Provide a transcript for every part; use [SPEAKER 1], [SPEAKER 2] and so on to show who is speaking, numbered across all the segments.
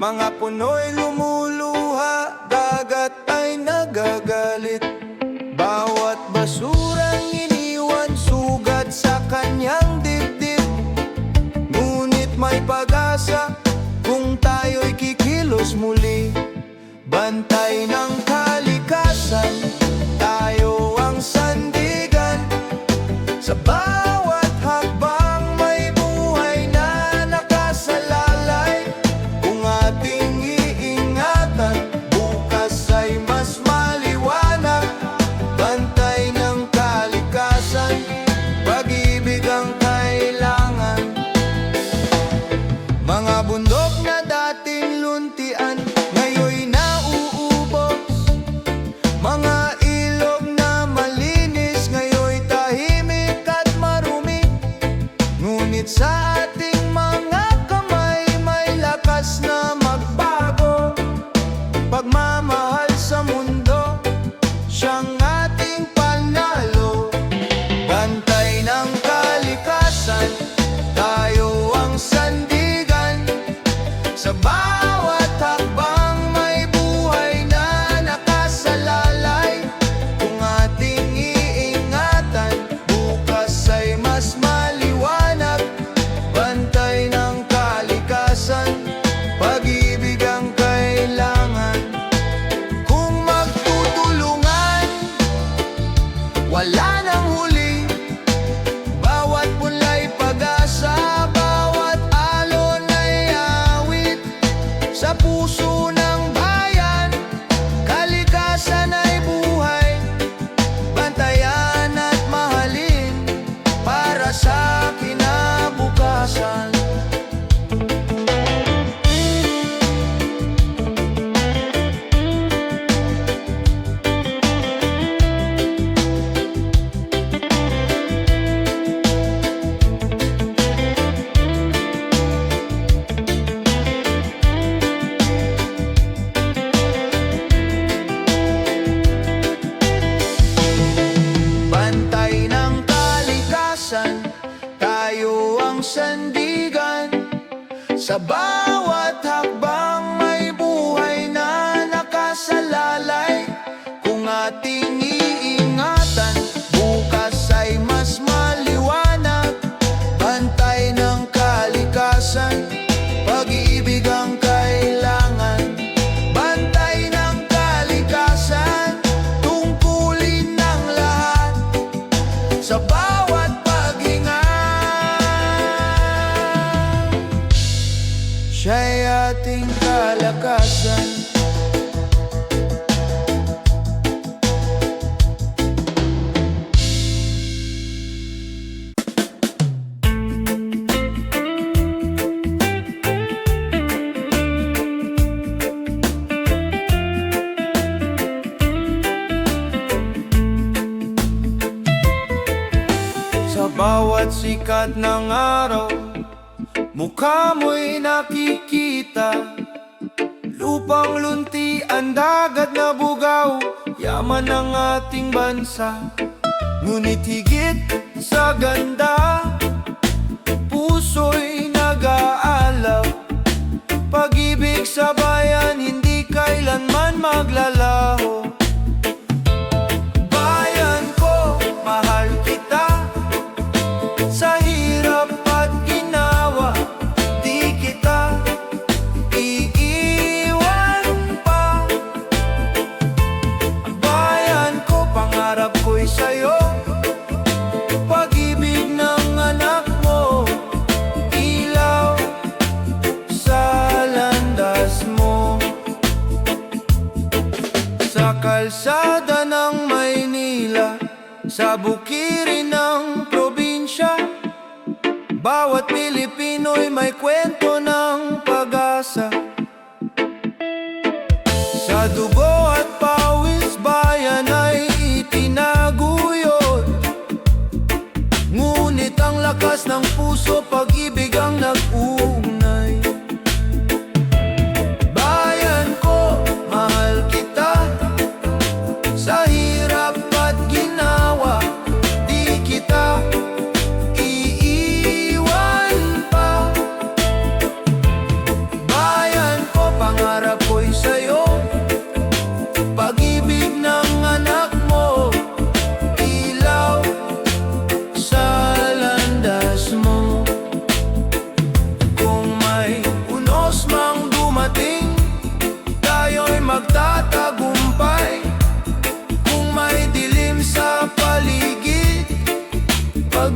[SPEAKER 1] Mga puno'y lumuluha, dagat ay nagagalit. Bawat basurang iniwan, sugat sa kanyang dibdib. Ngunit may pag-asa kung tayo'y kikilos muli. Bantay ng kalikasan, tayo ang sandigan. Sa bawat hakbang may buhay na nakasalalay. Kung ating iingatan, bukas ay mas maliwanag. Bantay ng kalikasan, pag-ibig ang kailangan. Mga bundok na dating luntian, ngayon'y nauubos. Mga ilog na malinis, ngayon'y tahimik at marumi. Ngunit sa ating mga kamay, may lakas na magbago. Pagmamahal sa mundo, siyang ating panalo. Bantay ng kalikasan, tayo ang sandigan. Sa bawat hakbang may buhay na nakasalalay. Kung ating iingatan, bukas ay mas maliwanag. Bantay ng kalikasan, pag-ibig ang kailangan. Kung magtutulungan, wala nang huli. Bawat punla'y pag-asa, bawat alon ay awit. Sa puso ng bayan, kalikasan ay buhay. Bantayan at mahalin para sa kinabukasan. Bantay ng kalikasan, tayo ang sandigan. Sa bawat hakbang may buhay na nakasalalay. Kung ating iingatan, bukas ay mas maliwanag. Bantay ng kalikasan, pag-ibig ang kailangan. Bantay ng kalikasan, tungkulin ng lahat. Sa bawat paghinga, siya'y ating kalakasan. Sa bawat sikat ng araw, mukha mo'y nakikita. Lupang luntian, dagat na bugaw, yaman ng ating bansa. Ngunit higit sa ganda, puso'y nag-aalaw. Pag-ibig sa bayan, hindi kailanman maglalaho. Bayan ko, mahal kita. Sa hirap at ginawa, di kita iiwan pa. Bayan ko, pangarap ko'y sa'yo. Pag-ibig ng anak mo, ilaw sa landas mo. Sa kalsada ng Maynila, sa bukirin ng probinsya, bawat Pilipino'y may kwento ng pag-asa. Sa dugo at pawis, bayan ay itinaguyod. Ngunit ang lakas ng puso, pag-ibig ang nag-uugnay. Bayan ko, mahal kita. Sa hirap at ginawa, di kita iiwan pa. Bayan ko,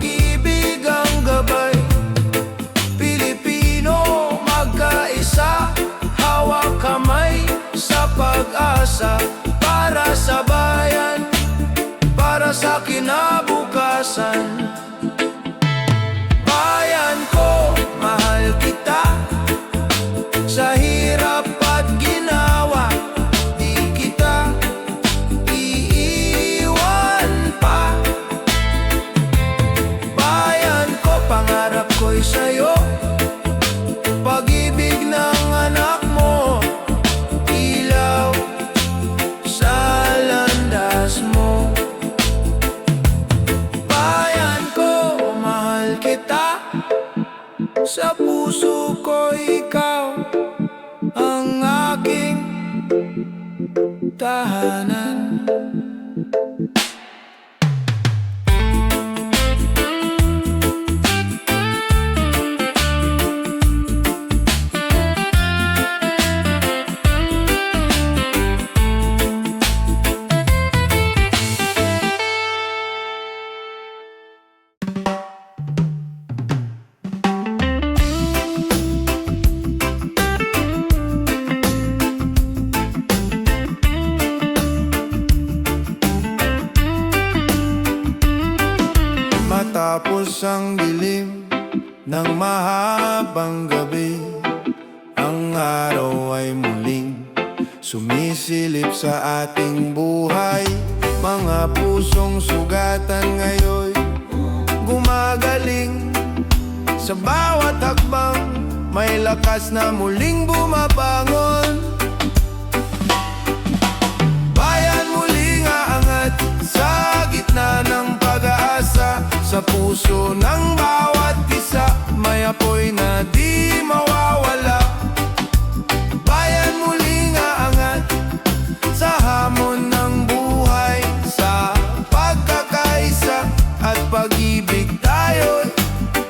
[SPEAKER 1] pag-ibig ang gabay. Pilipino, magkaisa, hawak kamay sa pag-asa. Para sa bayan, para sa kinabukasan. Bayan ko, mahal kita, sa hirap at ginawa, di kita iiwan pa. Bayan ko, pangarap ko'y sa'yo, pag-ibig ng anak mo, ilaw sa landas mo. Bayan ko, mahal kita, sa puso ko ikaw ang aking tahanan. Matapos ang dilim ng mahabang gabi, ang araw ay muling sumisilip sa ating buhay. Mga pusong sugatan ngayon gumagaling, sa bawat hakbang may lakas na muling bumabangon. Bayan muling aangat sa gitna ng pag-asa. Sa puso ng bawat isa may apoy na di mawawala. Bayan muling aangat sa hamon ng buhay. Sa pagkakaisa at pag-ibig tayo'y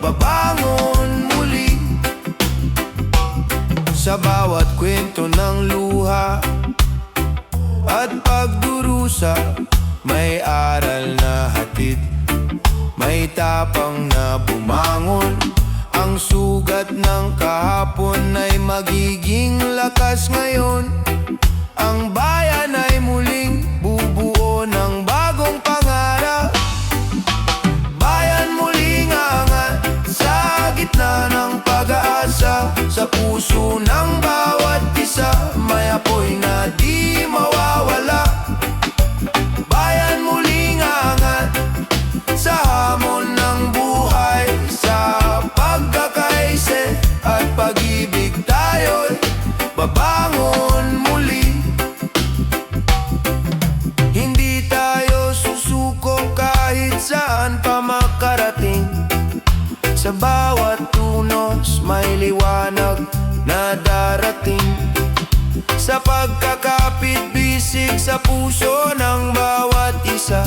[SPEAKER 1] babangon muli. Sa bawat kwento ng luha at pagdurusa, may aral na hatid, may tapang na bumangon. Ang sugat ng kahapon ay magiging lakas ngayon. Ang bayan ay muling bubuo ng bagong pangarap. Bayan muling aangat sa gitna ng pag-asa. Sa puso ng bawat isa may apoy na di mawawala. Bayan muling aangat sa hamon ng buhay. Sa pagkakaisa at pag-ibig tayo'y babangon muli. Hindi tayo susuko kahit saan pa makarating. Sa bawat tunos may liwanag na darating. Sa pagkakapit-bisig sa puso ng bawat isa,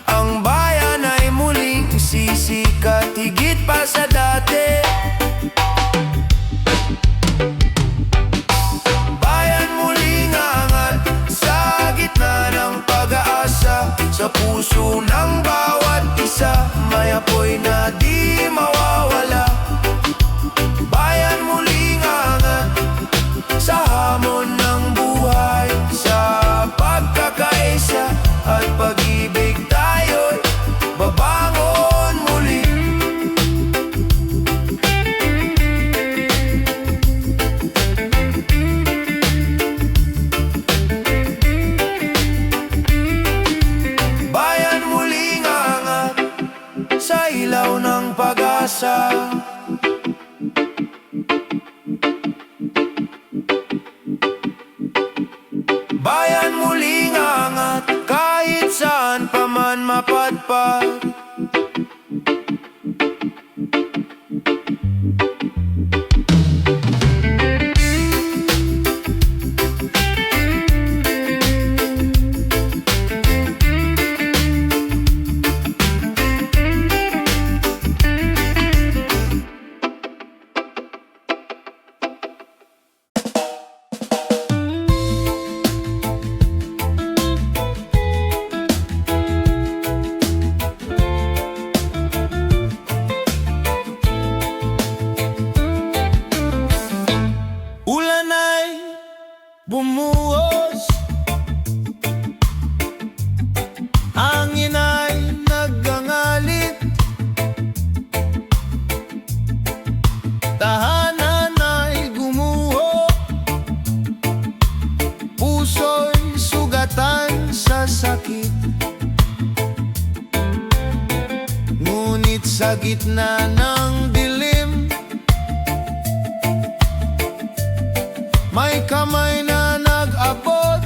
[SPEAKER 1] ang bayan ay muling sisikat higit pa sa dati. Bayan muling aangat sa gitna ng pag-asa. Sa puso ng bawat isa may apoy na di mawawala. Bayan muling aangat sa hamon ng buhay. Sa pagkakaisa at pag-ibig tayo'y babangon muli. Bayan muling aangat sa ilaw ng pag-asa. Bayan muling aangat kahit saan pa man mapadpad. sa gitna ng dilim. May kamay na nag-abot,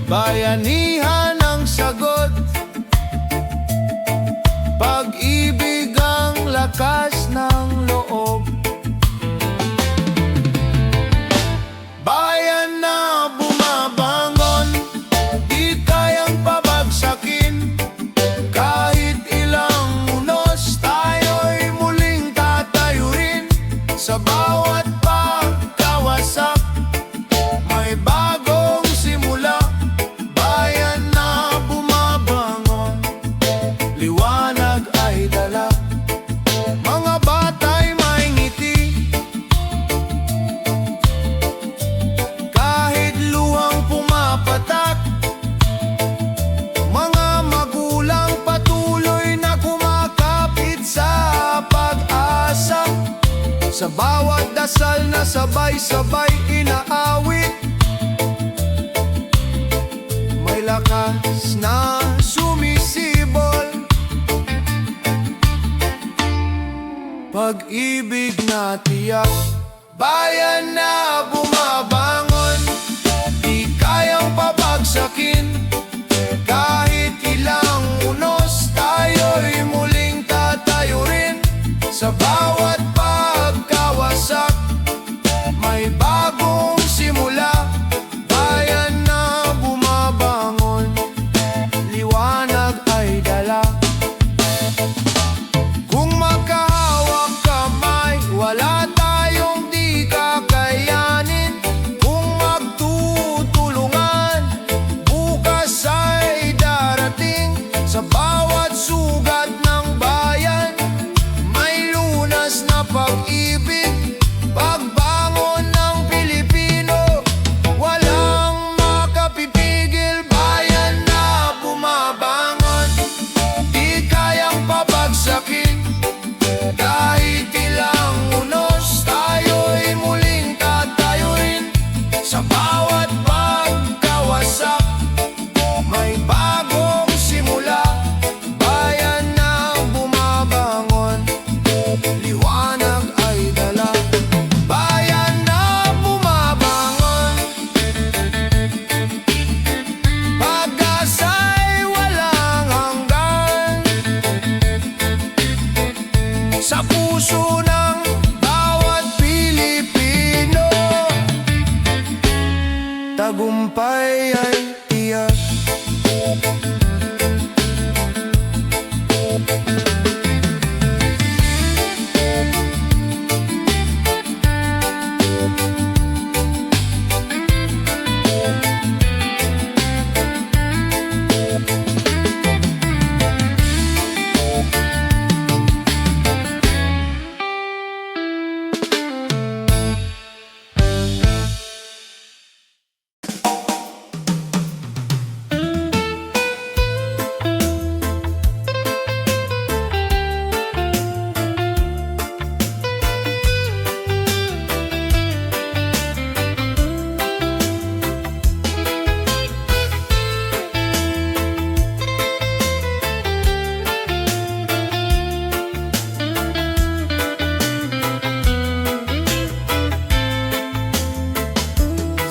[SPEAKER 1] bayanihan ang sagot. Pag-ibig ang lakas ng loob. Bayan na bumabangon, di kayang pabagsakin. Kahit ilang unos, tayo'y muling tatayo rin. Sa bawat pagkawasak, may bagong simula. Bayan na bumabangon, liwanag ay dala. Mga bata'y may ngiti, kahit luhang pumapatak. Mga magulang patuloy na kumakapit sa pag-asa. Sa bawat dasal na sabay-sabay inaawit, may lakas na sumisibol. Pag-ibig na tiyak, bayan na bumabangon, di kayang pabagsakin. Kahit ilang unos, tayo'y muling tatayo rin. Sa bawat pagkawasak, may bagong simula. Bayan na bumabangon, liwanag ay dala. Kung magkahawak kamay, wala tayong di kakayanin. Kung magtutulungan, bukas ay darating. Sa bawat sugat ng bayan, may lunas na pag-ibig. Pagbangon ng Pilipino, walang makapipigil. Bayan na bumabangon, di kayang pabagsakin. Kahit ilang unos, tayo'y muling tatayuin. Sa bawat pagkawasak, may bagong simula. Bayan na bumabangon, liwanag ay dala. Bayan na bumabangon, pag-asa'y walang hanggan. Sa puso ng bawat Pilipino, tagumpay ay tiyak.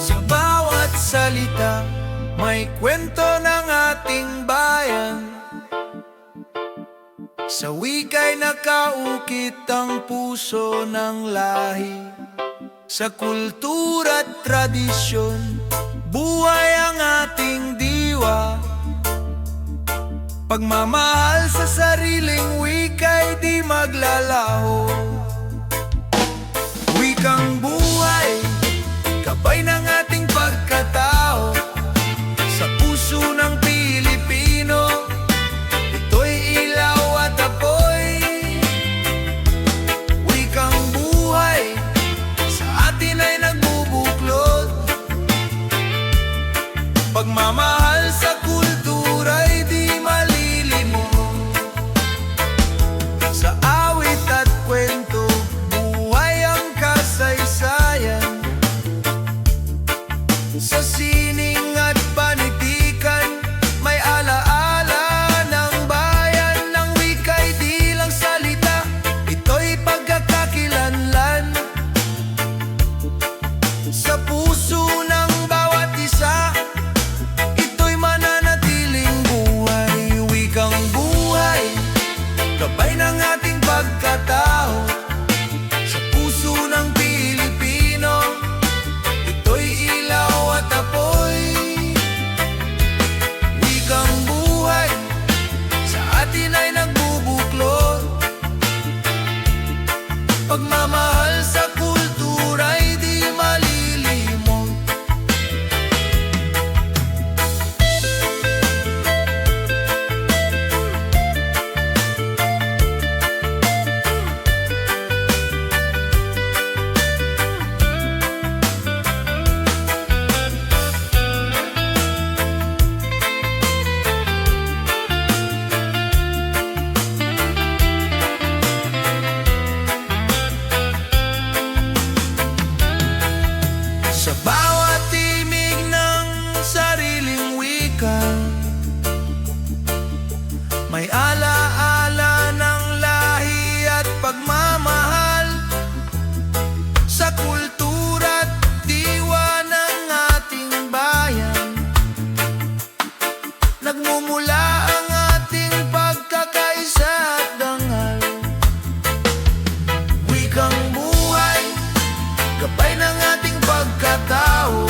[SPEAKER 1] Sa bawat salita, may kwento ng ating bayan. Sa wika'y nakaukit ang puso ng lahi. Sa kultura't tradisyon, buhay ang ating diwa. Pagmamahal sa sariling wika'y di maglalaho. Wikang buhay, gabay ng ating pagkatao. Sa puso ng Pilipino, ito'y ilaw at apoy. Wikang buhay, sa atin ay nagbubuklod. Pagmamahal sa kultura'y di malilimot. Sa awit at kwento, buhay ang kasaysayan. May alaala ng lahi at pagmamahal sa kultura't diwa ng ating bayan. Nagmumula ang ating pagkakaisa at dangal. Wikang buhay, gabay ng ating pagkatao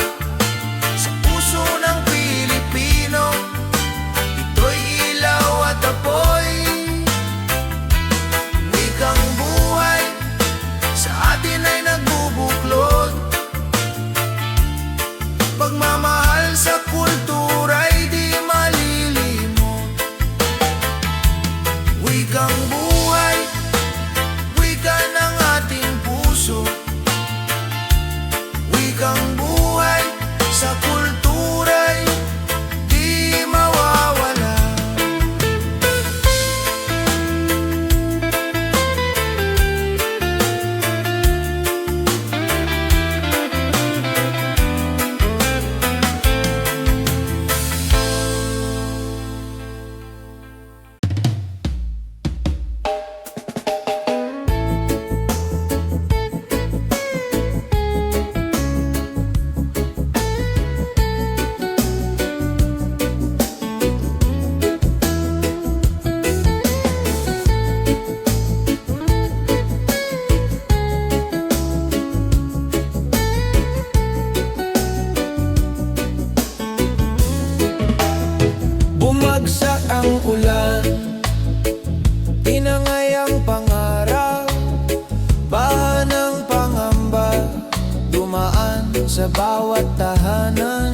[SPEAKER 1] sa puso ng Pilipino. Ito'y ilaw at apoy. Wikang buhay, sa atin ay nagbubuklod. Pagmamahal sa kultura'y di malilimot. Wikang buhay, wika ng ating puso. Wikang buhay, sa kultura'y di mawawala. Bumagsak ang ulan, tinangay ang pangarap, baha ng pangamba, dumaan sa bawat tahanan.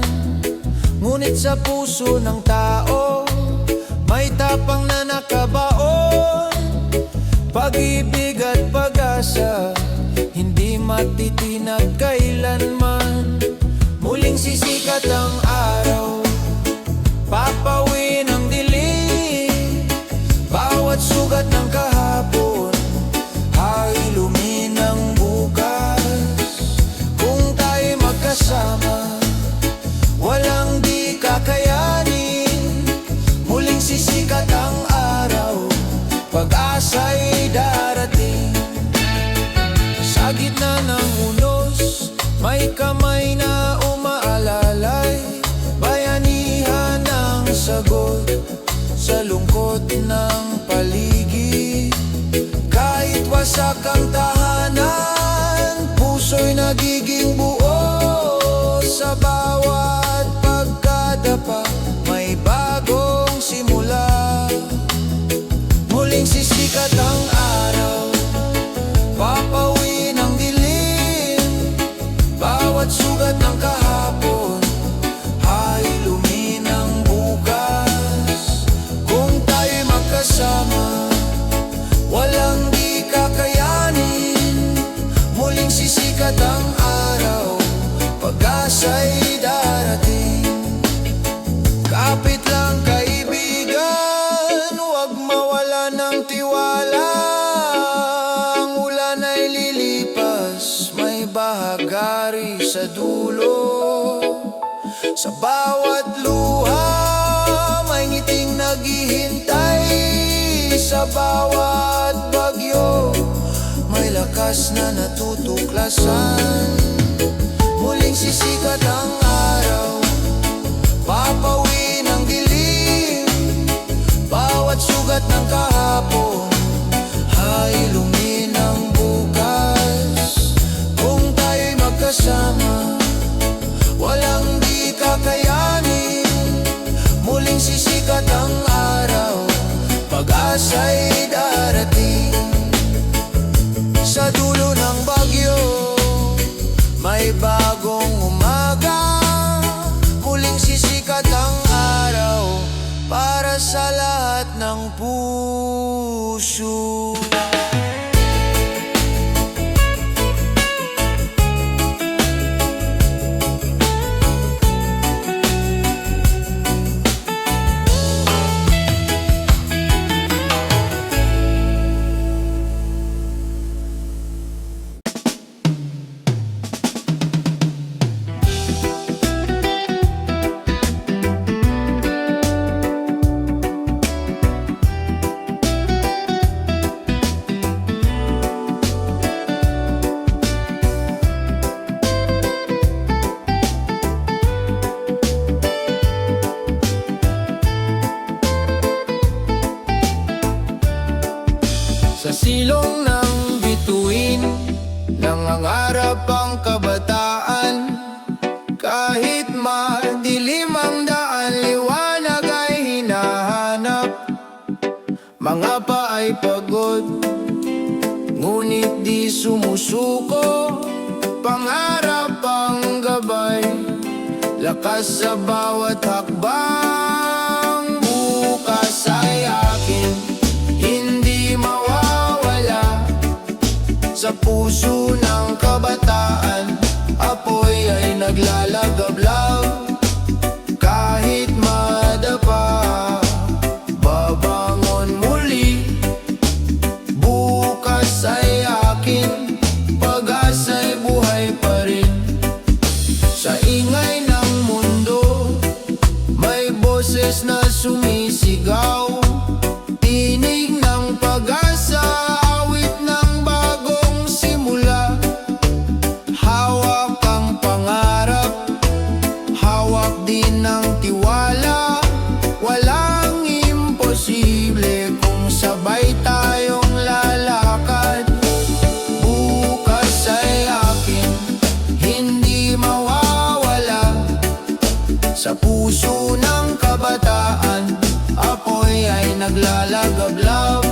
[SPEAKER 1] Ngunit sa puso ng tao, may tapang na nakabaon. Pag-ibig at pag-asa, hindi matitinag kailanman. Muling sisikat ang araw, papawin ang dilim. Bawat sugat ng kahapon ay luminang bukas. Kung tayo magkasama, walang di kakayanin. Muling sisikat ang araw, pag-asa'y darating. Sa gitna ng unos, may kamay na umaalalay. Bayanihan ang sagot sa lungkot ng paligid. Kahit wasak ang tahanan, puso'y nagiging buo. Sa bawat pagkadapa, may bagong simula. Muling sisikat ang araw, papawin ang dilim. Bawat sugat ng kahapon ay luminang bukas. Kung tayo'y magkasama, walang di kakayanin. Muling sisikat ang araw, pag-asa'y darating. Kapit lang kaibigan, huwag mawala ng tiwala. Ang ulan ay lilipas, may bahagari sa dulo. Sa bawat luha, may ngiting naghihintay. Sa bawat bagyo, may lakas na natutuklasan. Muling sisikat ang araw, papawin ang dilim. Bawat sugat ng kahapon ay luminang bukas. Kung tayo'y magkasama, walang di kakayanin. Muling sisikat ang araw, pag-asa'y darating. Sa dulo ng bagyo, may bagong umaga. Muling sisikat ang araw, para sa lahat ng puso. Sa silong ng bituin, nangangarap ang kabataan. Kahit madilim ang daan, liwanag ay hinahanap. Mga paay pagod, ngunit di sumusuko. Pangarap ang gabay, lakas sa bawat hakbang. Bukas ay akin, hindi mawawala. Sa puso ng kabataan, apoy ay naglalagablab. Kahit madapa, babangon muli. Bukas ay akin, pag-asa'y buhay pa rin. Sa ingay ng mundo, may boses na sumisigaw. Tinig ng pag-asa, awit ng bagong simula. Hawak ang pangarap, hawak din ng tiwala. Walang imposible kung sabay tayong lalakad. Bukas ay akin, hindi mawawala. Sa puso ng kabataan, apoy ay naglalagablab.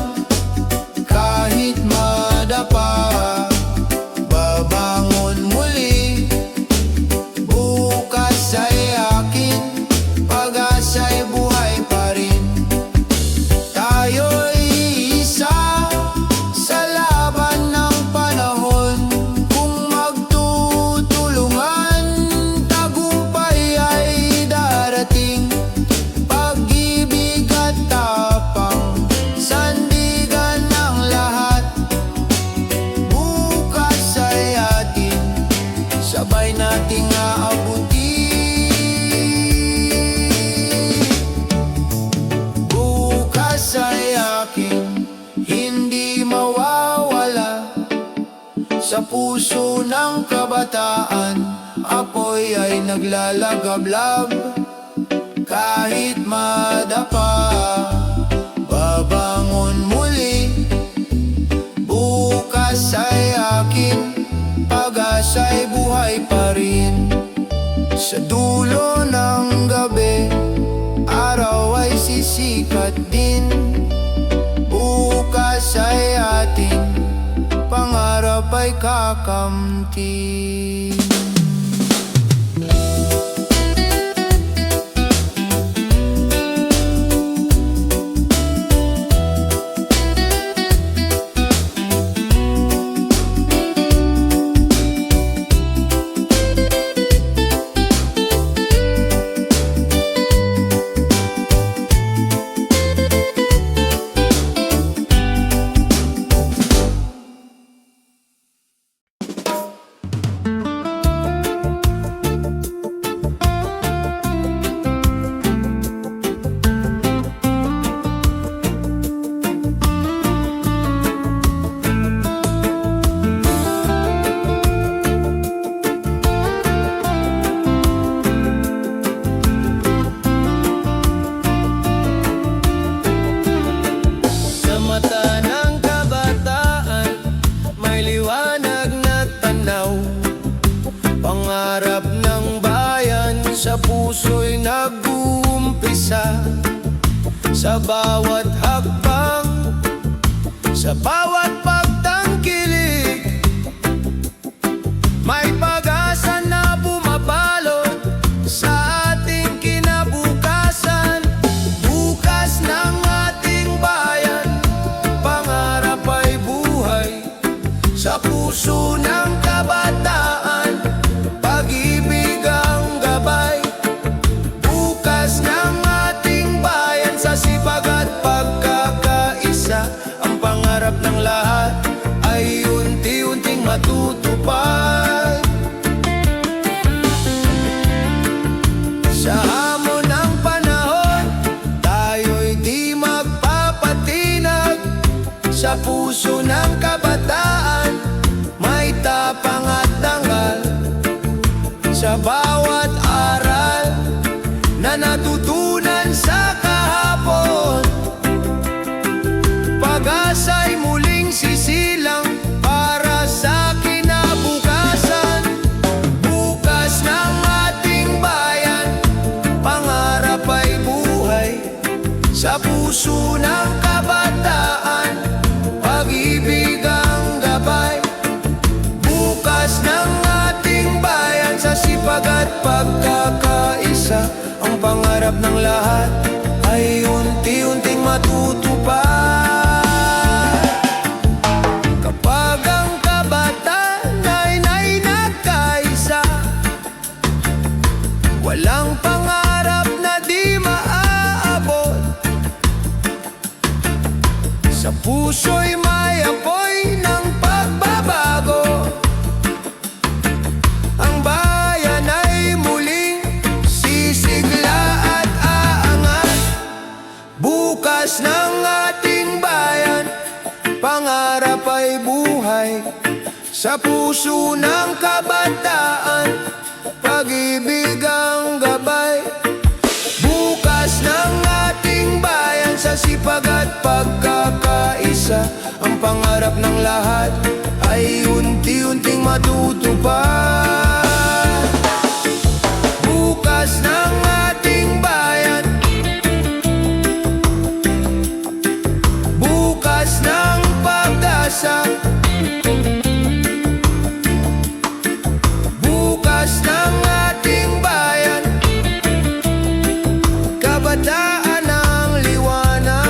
[SPEAKER 1] Kahit madapa, babangon muli. Bukas ay akin, pag-asa'y buhay pa rin. Tayo'y isa sa laban ng panahon. Kung magtutulungan, tagumpay ay darating. Pag-ibig at tapang, sandigan ng lahat. Bukas ay atin, sabay nating aabutin. Bukas ay akin, hindi mawawala. Sa puso ng kabataan, apoy ay naglalagablab. Kahit madapa, babangon muli. Bukas ay akin, pag-asa'y buhay pa rin. Sa dulo ng gabi, araw ay sisikat din. Bukas ay atin, pangarap ay kakamtin. Sa mata ng kabataan, may liwanag na tanaw. Pangarap ng bayan, sa puso'y nag-uumpisa. Sa bawat hakbang, sa bawat pagtangkilik, may pag-asa na bumabalot sa ating kinabukasan. Bukas ng ating bayan, pangarap ay buhay. Sa puso ng kabataan, pag-ibig ang gabay. Bukas ng ating bayan, sa sipag at pagkakaisa, ang pangarap ng lahat ay unti-unting matutupad. Sa hamon ng panahon, tayo'y di magpapatinag. Sa puso ng kabataan, may tapang at dangal. Sa bawat aral na natutunan sa kahapon, pag-asa'y muling pagkakaisa, ang pangarap ng lahat ay unti-unting matutupad. Kapag ang kabataan ay nagkaisa, walang pangarap na di maaabot. Sa puso'y may apoy ng pagbabago, ang bayan ay muling sisigla at aangat. Bukas ng ating bayan, pangarap ay buhay. Sa puso ng kabataan, pag-ibig ang gabay. Bukas ng ating bayan, sa sipag at pagkakaisa, ang pangarap ng lahat ay unti-unting matutupad. Bukas ng ating bayan, bukas ng pag-asa, bukas ng ating bayan, kabataan ng liwanag.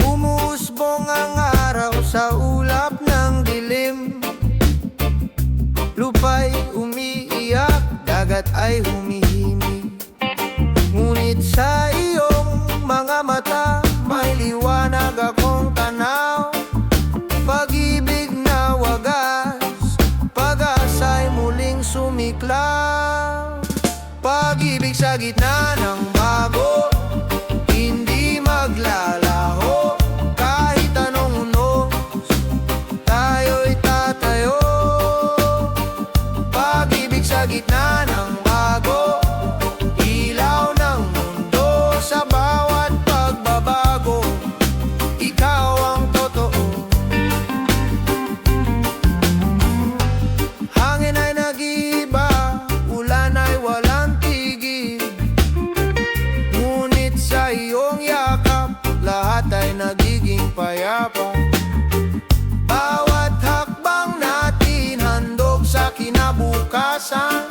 [SPEAKER 1] Umusbong ang araw sa ulap ng dilim, lupa'y umiiyak, dagat ay humihimig. Ngunit sa iyong mga mata, may liwanag akong tanaw. Pag-ibig na wagas, pag-asa'y muling sumiklaw. Pag-ibig sa gitna ng bago, hindi maglalaho. Kahit anong unos, tayo'y tatayo. Pag-ibig sa gitna ng bago, ilaw ng mundo. Sa bawat pagbabago, ikaw ang totoo. Hangin ay nag-iiba, ulan ay walang tigil. Ngunit sa iyong yakap, lahat ay nagiging payapa. Bawat hakbang natin handog sa kinabukasan.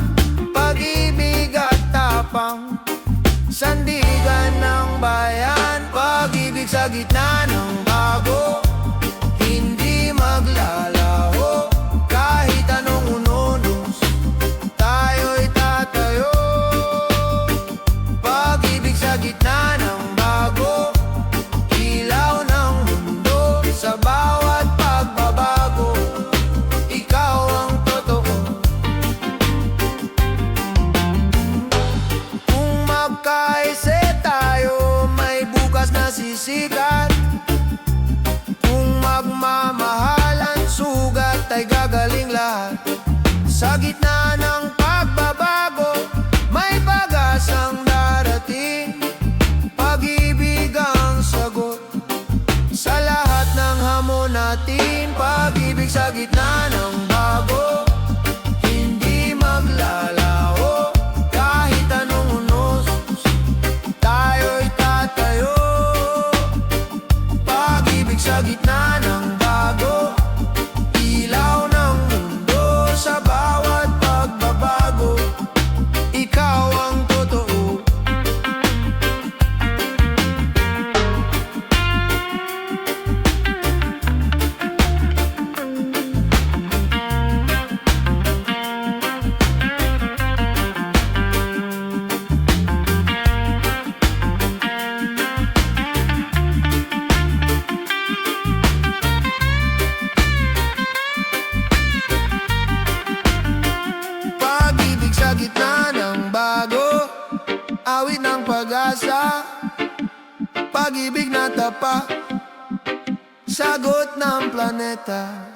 [SPEAKER 1] Pag-ibig at tapang, sandigan ng bayan. Pag-ibig sa gitna ng bago, hindi maglalaho. Kahit anong ununos, tayo'y tatayo. Pag-ibig sa gitna ng bago, ilaw ng mundo. Sa bawat pagbabago, ikaw ang totoo. Kung magkaise tayo, may bukas na sisikat. Kung magmamahalan, sugat ay gagaling lahat. Sa gitna ng pagbabago, may pag-asang darating. Pag-ibig ang sagot sa lahat ng hamon natin. Pag-ibig sa gitna ng bago, hindi maglalaho. Kahit anong unos, tayo'y tatayo. Pag-ibig sa gitna ng bago, ilaw ng mundo. Sa bawat pagbabago, ikaw ang totoo. Pag-ibig sa gitna ng bago, awit ng pag-asa. Pag-ibig na tapat, sagot ng planeta.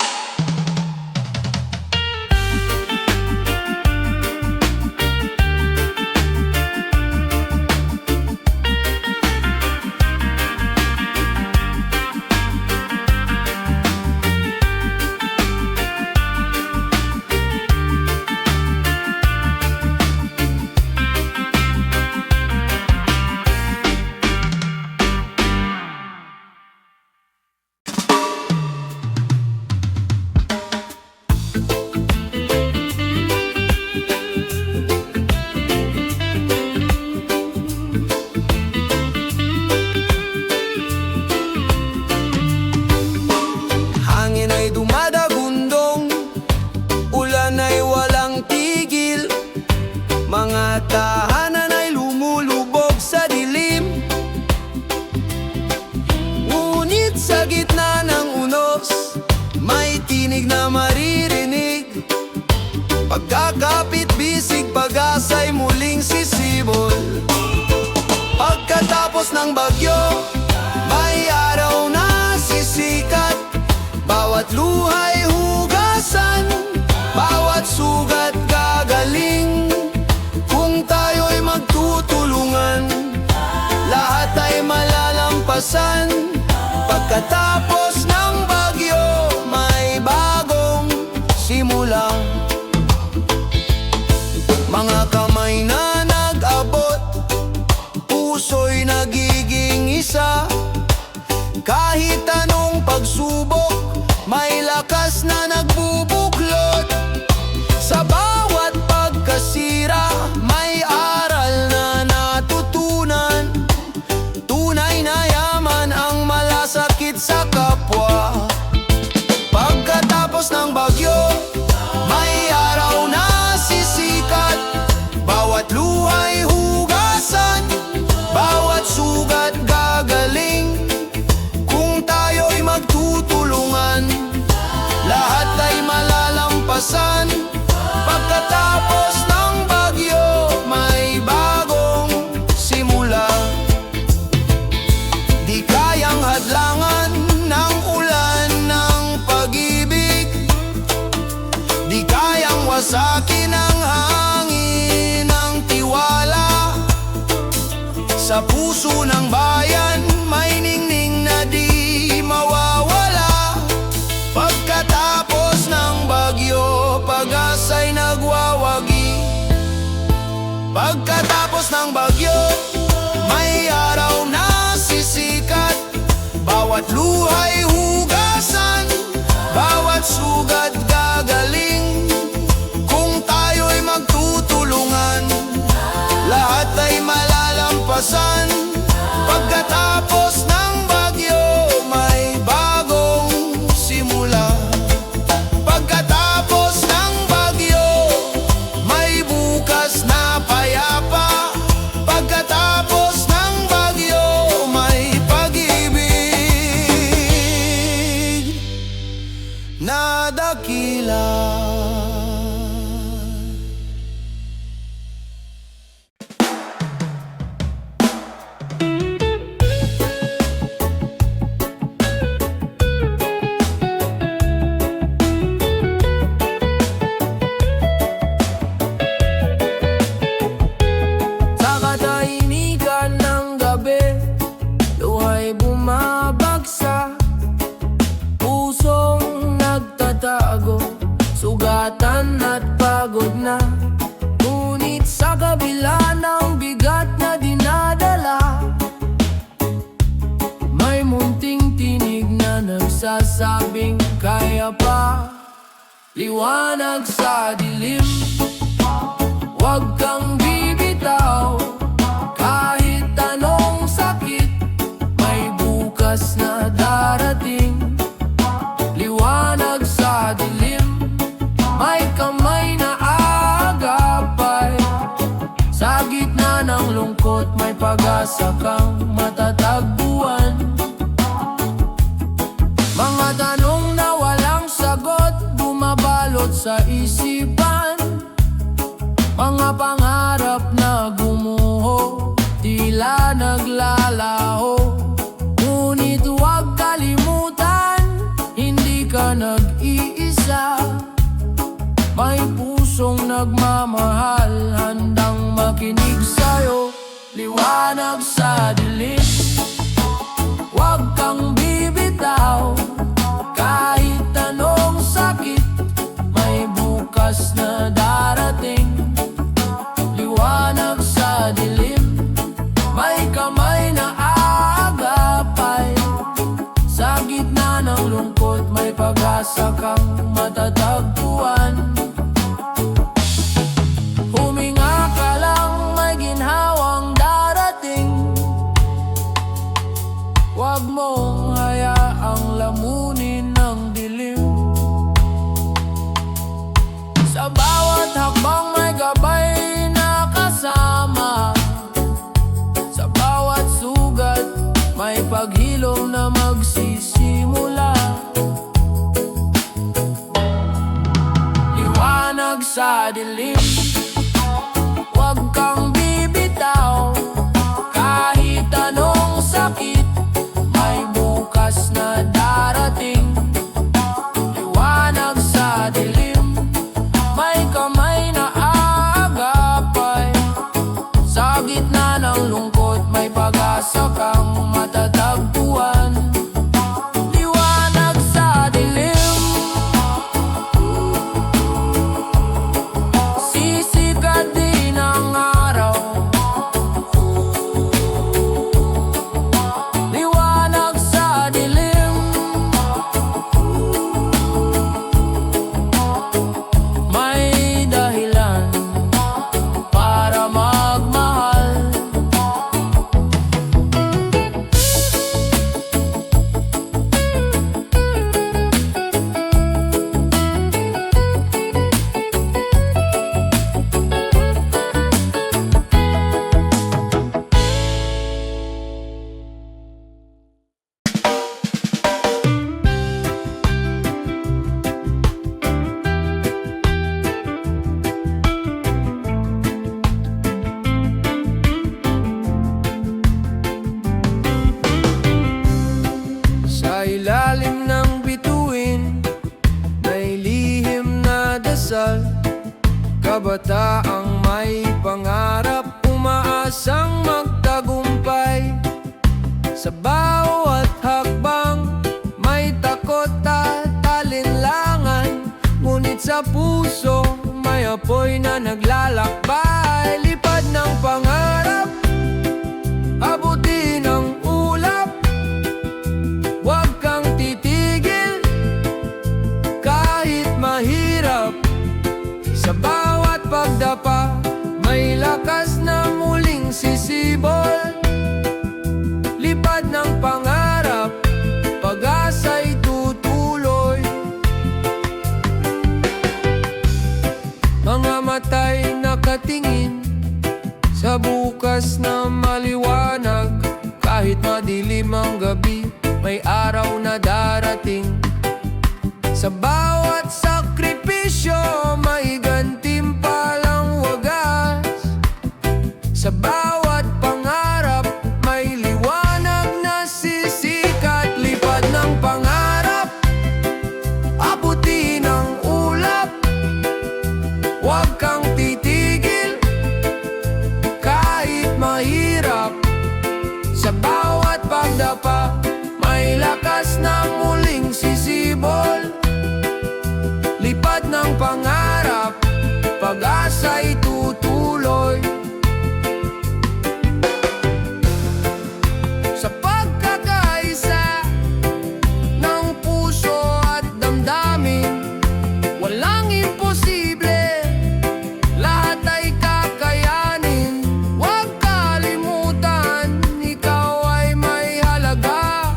[SPEAKER 1] Pagkatapos ng bagyo, may bagong simula. Mga kamay na nag-abot, puso'y nagiging isa. Kahit anong pagsubok, may lakas na nagbubuklod. Sa bawat pagkasira, may aral na natutunan. Tunay na yaman ang malasakit sa kapwa. Pagkatapos ng bagyo, may araw na sisikat. Bawat luha'y hugasan, bawat sugat gagaling. Kung tayo'y magtutulungan, lahat ay malalampasan. Pagkatapos ng bagyo, may bagong simula. Di kayang hadlangan ng ulan ng pag-ibig, di kayang wasakin ang hangin ng tiwala. Sa puso ng bayan, may ningning na di mawawala. Pagkatapos ng bagyo, pag-asa'y nagwawagi. Pagkatapos ng bagyo, may araw na sisikat. Bawat luha'y hugasan, bawat sugat gagaling. Kung tayo'y magtutulungan, lahat ay malalampasan. Pagkatapos ng bagyo, may bagong simula. Pagkatapos ng bagyo, may bukas na payapa. Pagkatapos ng bagyo, may pag-ibig na dakila.
[SPEAKER 2] Sa katahimikan ng gabi, luha'y bumabagsak. Pusong nagtatago, sugatan at pagod na. Ngunit sa kabila ng bigat na dinadala, may munting tinig na nagsasabing kaya pa. Liwanag sa dilim, huwag kang bibitaw. Kahit anong sakit, may bukas na darating. Liwanag sa dilim, may kamay na aagapay. Sa gitna ng lungkot, may pag-asa kang matatagpuan. Mga tanong na walang sagot, bumabalot sa isipan. Mga pangarap na gumuho, tila naglalaho. Ngunit huwag kalimutan, hindi ka nag-iisa. May pusong nagmamahal, handang makinig sa'yo. Liwanag sa dilim, huwag kang bibitaw. Kahit anong sakit, may bukas na darating. Liwanag sa dilim, may kamay na aagapay. Sa gitna ng lungkot, may pag-asa kang matatagpuan. Huminga ka lang, may ginhawang darating. Huwag mong hayaang lamunin ng dilim. Sa bawat hakbang may gabay na kasama. Sa bawat sugat, may paghilom na magsisimula. Liwanag sa dilim, huwag kang bibitaw. Kahit anong sakit, may bukas na darating. Liwanag sa dilim, may kamay na aagapay. Sa gitna ng lungkot, may pag-asa kang matatagpuan.
[SPEAKER 1] kabataang may pangarap, umaasang magtagumpay. Sa bawat hakbang may takot at alinlangan, ngunit sa puso may apoy na naglalakbay. Lipad ng pangarap, abutin ang ulap, huwag kang titigil kahit mahirap. Sa bawat pagdapa may lakas na muling sisibol. Lipad ng pangarap, pag-asa'y tutuloy. Mga mata'y nakatingin sa bukas na maliwanag. Kahit madilim ang gabi, may araw na darating. Sa bawat sakripisyo may gantimpalang wagas. Sa bawat pangarap may liwanag na sisikat. Lipad ng pangarap, abutin ang ulap, huwag kang titigil kahit mahirap. Sa bawat pagdapa may lakas na muling sisibol. Lipad ng pangarap, pag-asa'y tutuloy. Sa pagkakaisa ng puso at damdamin, walang imposible, lahat ay kakayanin. Huwag kalimutan, ikaw ay may halaga.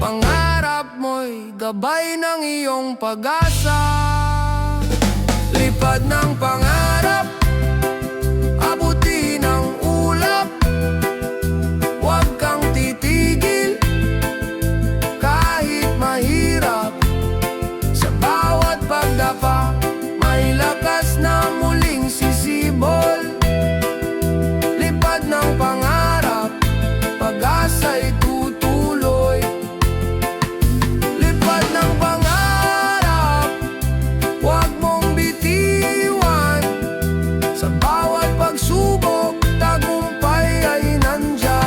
[SPEAKER 1] Pangarap mo'y gabay ng iyong pag-asa. Lipad ng pangarap, abutin ang ulap, huwag kang titigil kahit mahirap. Sa bawat pagdapa may lakas na muling sisibol. Lipad ng pangarap, pag-asa'y tutuloy. Lipad ng pangarap, huwag mong bitiwan. Sa bawat pagsubok, tagumpay ay nandyan.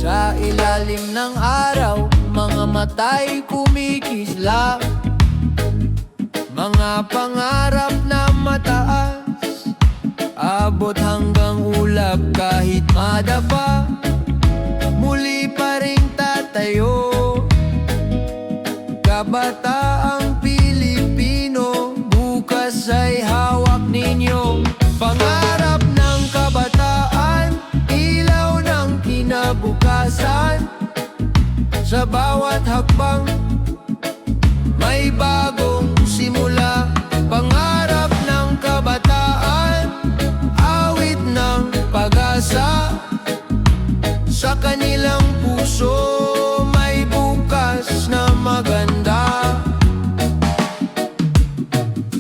[SPEAKER 1] Sa ilalim ng araw, mga mata'y kumikislap. Mga pangarap na mataas, abot hanggang ulap kahit madapa. Muli pa ring tatayo, kabataang Pilipino, bukas ay hawak ninyo. Pangarap ng kabataan, ilaw ng kinabukasan. Sa bawat hakbang may bagong simula. Pangarap ng kabataan, awit ng pag-asa. Sa kanilang puso may bukas na maganda.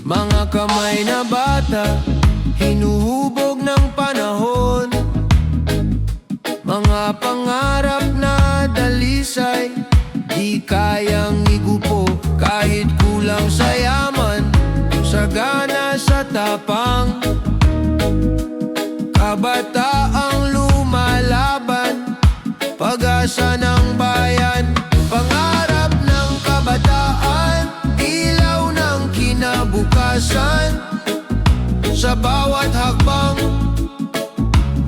[SPEAKER 1] Mga kamay na bata, hinuhubog ng panahon. Mga pangarap na dalisay, di kayang igupo kahit kulang sa yaman. Sagana sa tapang, kabataang lumalaban, pag-asa ng bayan. Pangarap ng kabataan, ilaw ng kinabukasan. Sa bawat hakbang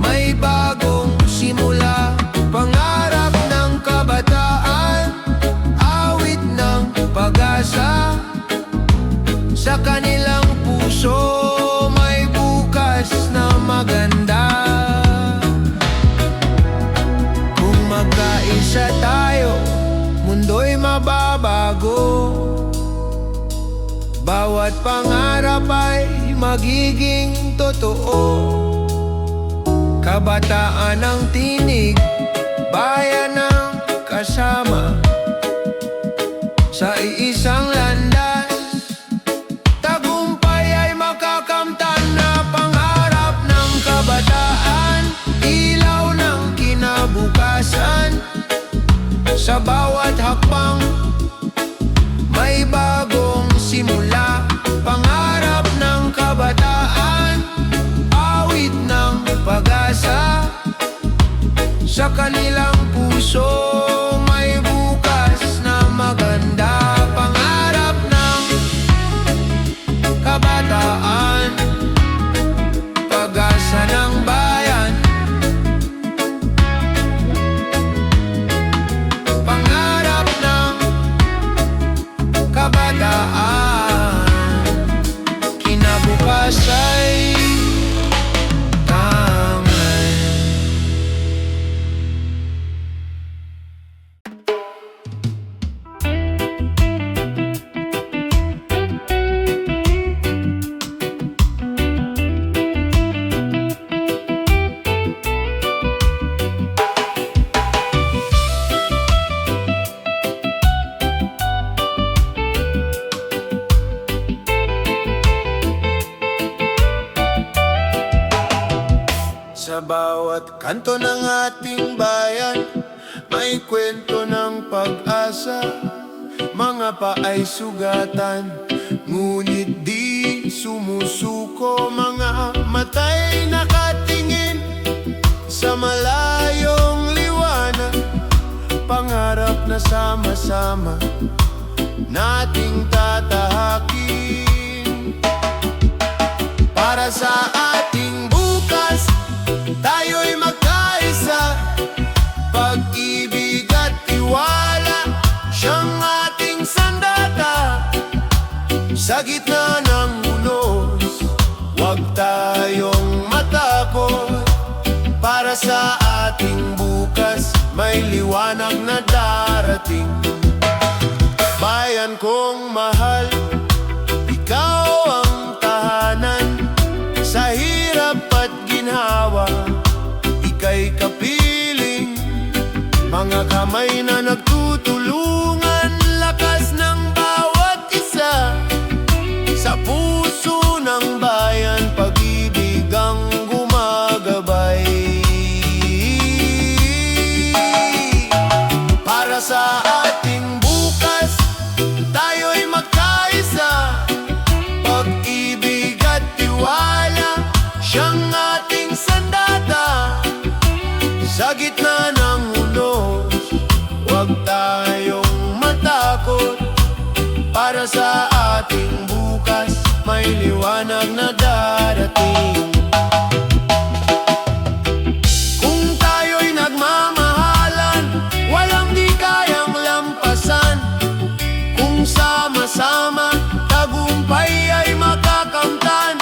[SPEAKER 1] may bagong simula. Pangarap ng kabataan, awit ng pag-asa. Sa kanilang puso may bukas na maganda. Kung magkaisa tayo, mundo'y mababago. Bawat pangarap ay magiging totoo. Kabataan ang tinig, bayan ang kasama, sa iisang landas. Tagumpay ay makakamtan na pangarap ng kabataan, ilaw ng kinabukasan. Sa bawat hakbang may bagong simula, pangarap ng kabataan, awit ng pag-asa. Sa kanilang puso may bukas na maganda, pangarap ng kabataan, pag-asa ng bayan. Pangarap ng kabataan, kinabukas ay tangay. Sa bawat kanto ng ating bayan, may kwento ng pag-asa. Mga paay sugatan, ngunit di sumusuko. Mga matay nakatingin sa malayong liwanag, pangarap na sama-sama nating tatahakin. Para sa ating bukas, tayo'y magkaisa, pag-ibig at tiwala, siyang ating sandata. Sa gitna ng unos, huwag tayong matakot. Para sa ating bukas, may liwanag na darating. Bayan kong mahal, ikaw ang tahanan. Sa hirap at ginhawa, ika'y kapiling. Mga kamay na nagtutulungan, lakas ng bawat isa. Sa puso ng bayan, pag-ibig ang gumagabay. Para sa ating bukas, tayo'y magkaisa, pag-ibig at tiwala, siyang ating sandata. Sa gitna ng unos, huwag tayong matakot. Para sa ating bukas, may liwanag na darating. Kung tayo'y nagmamahalan, walang di kayang lampasan. Kung sama-sama, tagumpay ay makakamtan.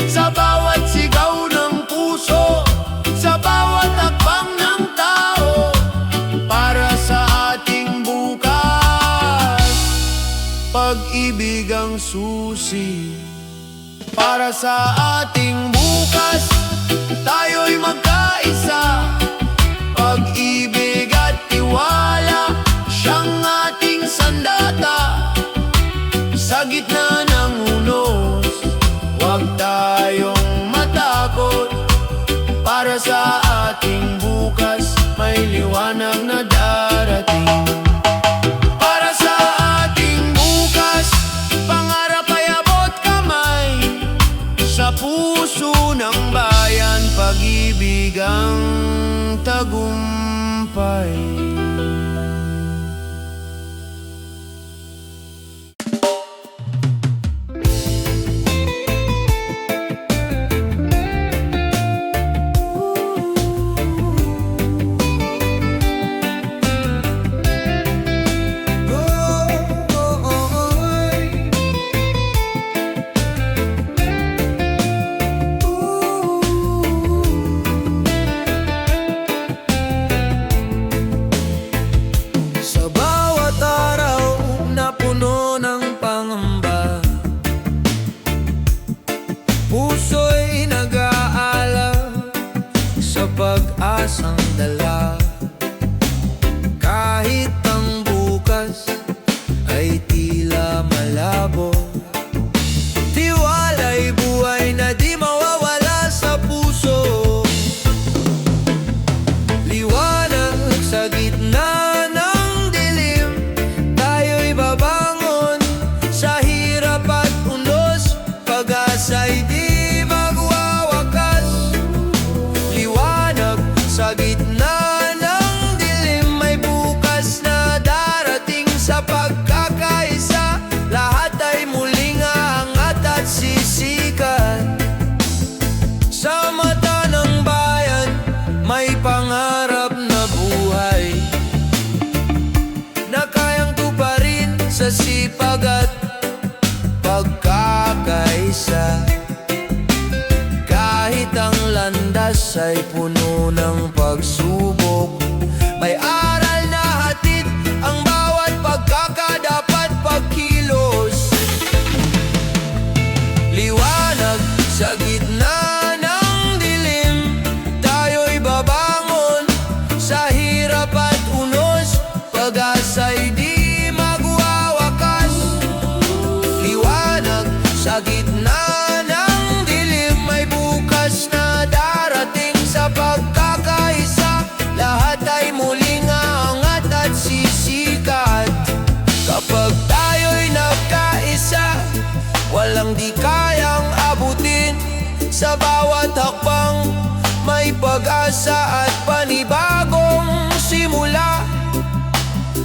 [SPEAKER 1] Sa bawat sigaw ng puso, sa bawat hakbang ng tao, para sa ating bukas, pag-ibig ang susi. Para sa ating bukas, tayo'y magkaisa, pag-ibig at tiwala, siyang ating sandata. Sa gitna ng unos, huwag tayong matakot. Para sa ating bukas, may liwanag na darating. Para sa ating bukas, pangarap ay abot kamay. Sa puso ng bayan, pag-ibig ang tagumpay. pag-asang dala. Kahit ang bukas ay tila malabo, tiwala'y buhay na di mawawala sa puso. Liwanag sa gitna ng dilim, tayo'y babangon sa hirap at unos. Pag-asa'y di magwawakas. Liwanag sa gitna ng dilim, may bukas na darating sa pagkakaisa. Lahat ay muling aangat at sisikat. Sa mata ng bayan, may pangarap na buhay na kayang tuparin sa sipag at pagkakaisa. Kahit ang landas ay puno ng pagsubok, may aral na hatid ang bawat pagkakadapat pagkilos. Liwanag sa gitna ng dilim, tayo'y babangon sa hirap at unos. Pag-asa'y di magwawakas. Liwanag sa gitna ng dilim, may bukas na darating sa pagkakaisa. Lahat ay muling aangat at sisikat. Kapag tayo'y nagkaisa, walang di kayang abutin. Sa bawat hakbang, may pag-asa at panibagong simula.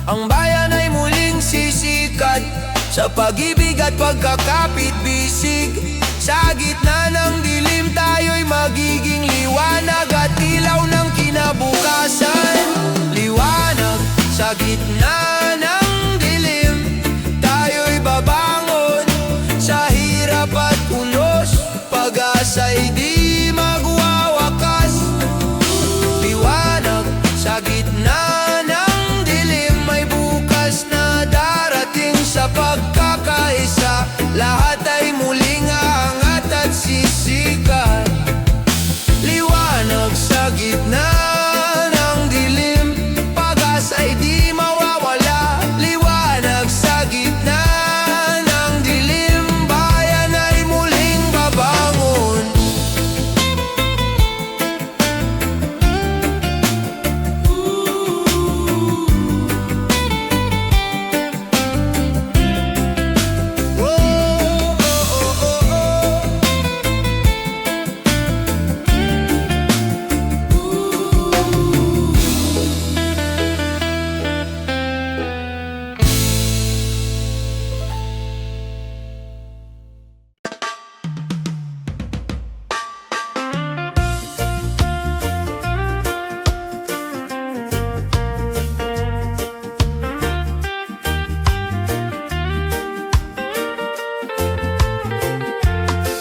[SPEAKER 1] Ang bayan ay muling sisikat sa pag-ibig at pagkakapit-bisig. Sa gitna ng dilim, tayo'y magiging liwanag at ilaw ng kinabukasan. Liwanag sa gitna ng dilim, tayo'y babangon sa hirap at unos. Pag-asa'y di magwawakas. Liwanag sa gitna ng dilim, may bukas na darating sa pagkakaisa. Lahat ay muling aangat at sisikat. Liwanag sa gitna ng dilim, pag-asa'y di mawawala. Liwanag sa gitna ng dilim, bayan ay muling babangon.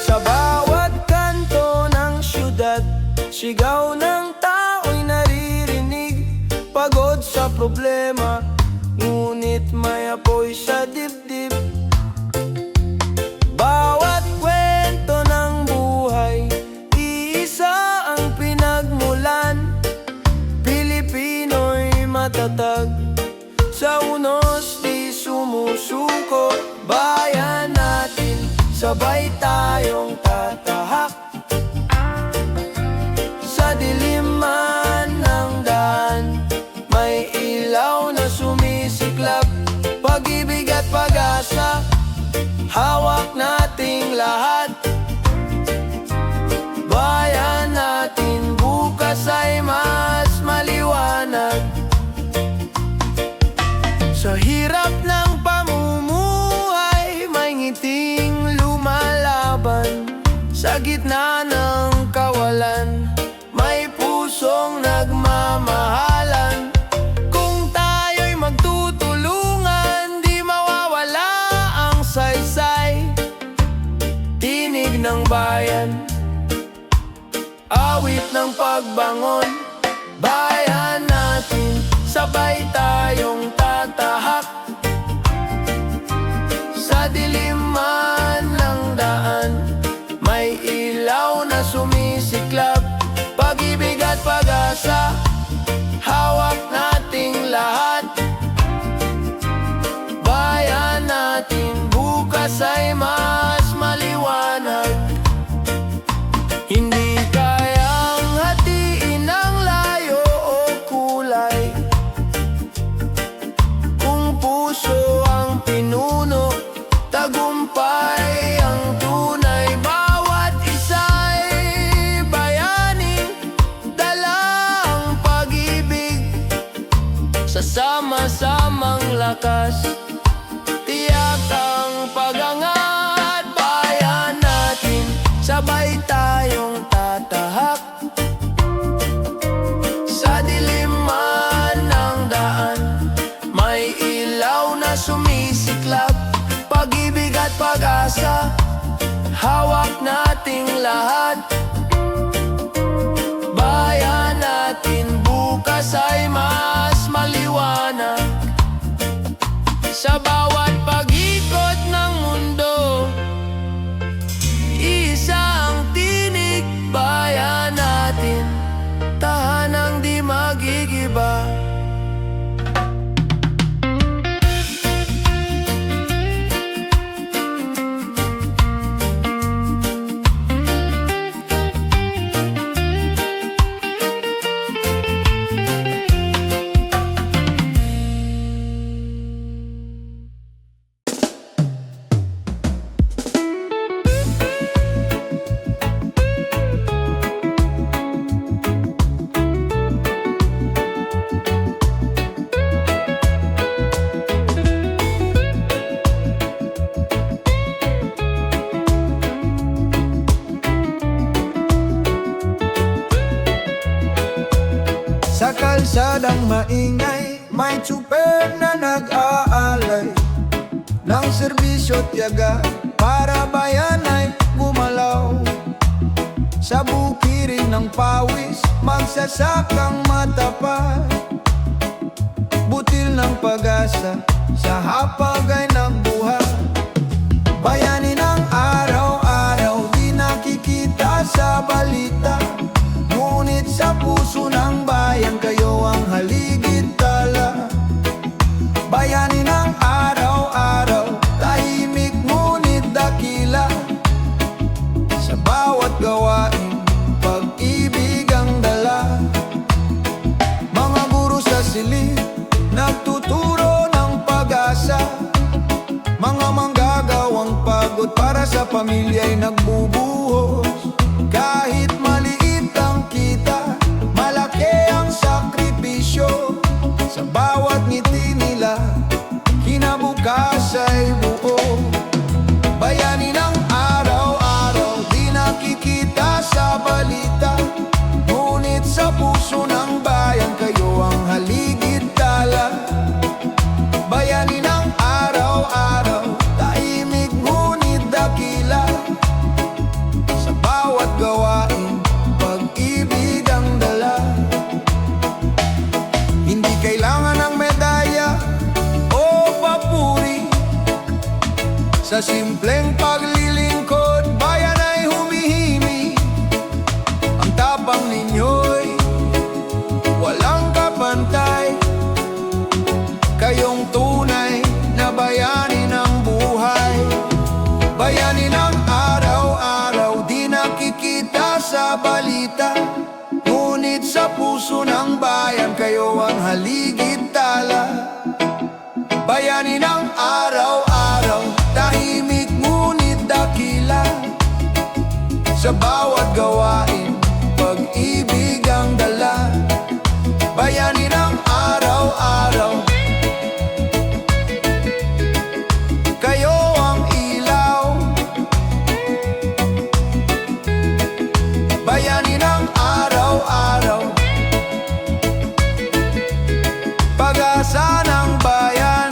[SPEAKER 1] Sa bawat kanto ng syudad, sigaw ng tao'y naririnig. Pagod sa problema, ngunit may apoy sa dibdib. Bawat kwento ng buhay, iisa ang pinagmulan. Pilipino'y matatag, sa unos di sumusuko. Bayan natin, sabay tayong tatahak. Sa dilim man ng daan, may ilaw na sumisiklab. Pag-ibig at pag-asa, hawak nating lahat. Bayan natin, bukas ay mas maliwanag. Sa hirap ng pamumuhay, may ngiting lumalaban. Sa gitna ng kawalan, may pusong nagmamahalan. Kung tayo'y magtutulungan, di mawawala ang saysay. Tinig ng bayan, awit ng pagbangon. Bayan natin, sabay tayong tatahak. Sa dilim man ng daan, may ilaw na sumisiklab. Pag-ibig at
[SPEAKER 2] pag-asa, hawak nating lahat. Bayan natin bukas ay mas maliwanag. Hindi kayang hatiin ang layo o kulay. Kung puso ang pinuno, tagumpay ang tunay. Bawat isa'y bayani, dala ang pag-ibig. Sa sama-samang lakas, tiyak ang pag-angat. Bayan natin, sabay tayong tatahak. Sa dilim man ng daan, may ilaw na sumisiklab. Pag-ibig at pag-asa, hawak nating lahat. Bayan natin bukas ay mas maliwanag. Sa bawat pag-ikot ng mundo, isa ang tinig. Bayan natin, tahanang di magigiba.
[SPEAKER 1] Sa kalsadang maingay, may tsuper na nag-aalay ng serbisyo tiyaga para bayan ay gumalaw. Sa bukirin ng pawis, magsasakang matapat. Butil ng pag-asa, sa hapag ay nagbuhat. Bayani ng araw-araw, di nakikita sa balita. Ngunit sa puso ng bayan, kayo ang haligid tala. Bayani ng araw-araw, tahimik ngunit dakila. Sa bawat gawain, pag-ibig ang dala. Mga guro sa silid, nagtuturo ng pag-asa. Mga manggagawang pagod para sa pamilya'y nagbubuhos. Kahit maliit ang kita, malaki ang sakripisyo. Sa bawat ngiti nila, kinabukas ay buo. Bayani ng araw-araw, di nakikita sa balita. Ngunit sa puso ng bayan, kayo ang haligid tala. Bayani ng araw-araw, tahimik ngunit dakila. Sa bawat gawain, pag-ibig ang dala. Hindi kailangan ng medalya o papuri. Sa simpleng paglilingkod, bayan ay humihimik. Ang tapang ninyo'y walang kapantay. Kayong tunay na bayani ng buhay. Bayani ng araw-araw, di nakikita sa balita. Ngunit sa puso ng bayan, kayo ang haligid tala. Bayani ng araw-araw, tahimik ngunit dakila. Sa bawat gawain, pag-ibig ang dala. Bayani ng araw-araw, kayo ang ilaw. Bayani ng araw-araw, pag-asa ng bayan.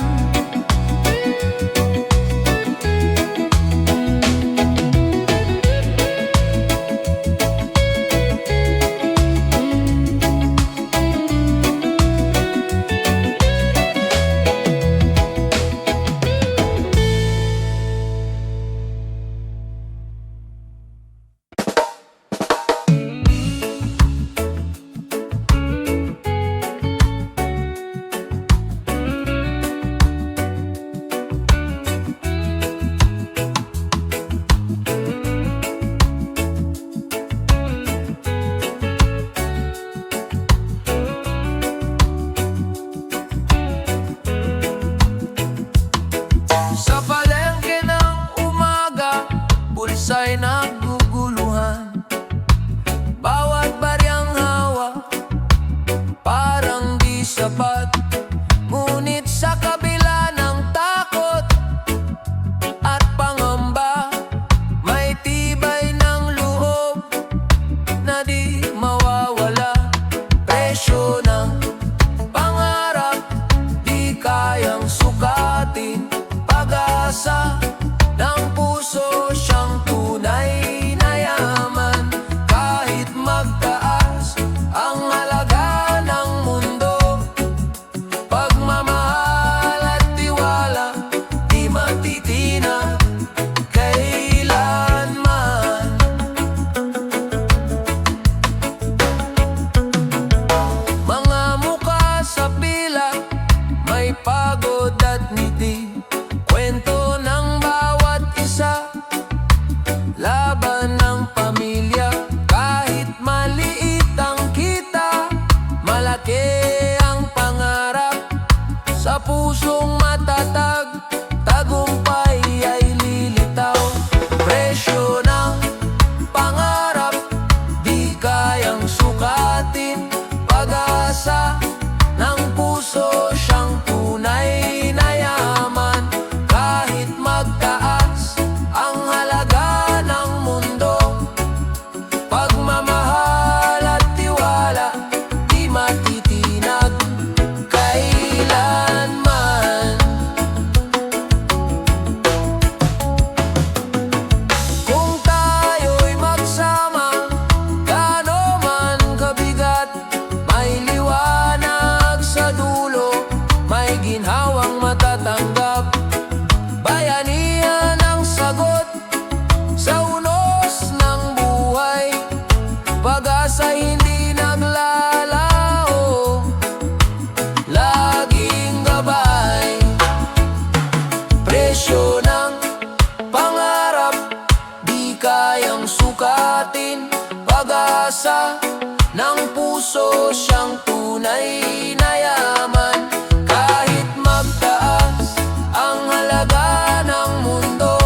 [SPEAKER 2] pag-asa ng puso, siyang tunay na yaman. Kahit magtaas ang halaga ng mundo,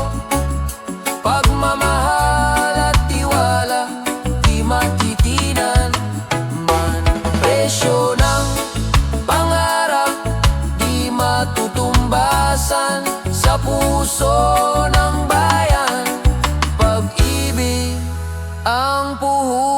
[SPEAKER 2] pagmamahal at tiwala di matitinan man. Presyo ng pangarap di matutumbasan sa puso ng bayan. Pag-ibig ang puhunan.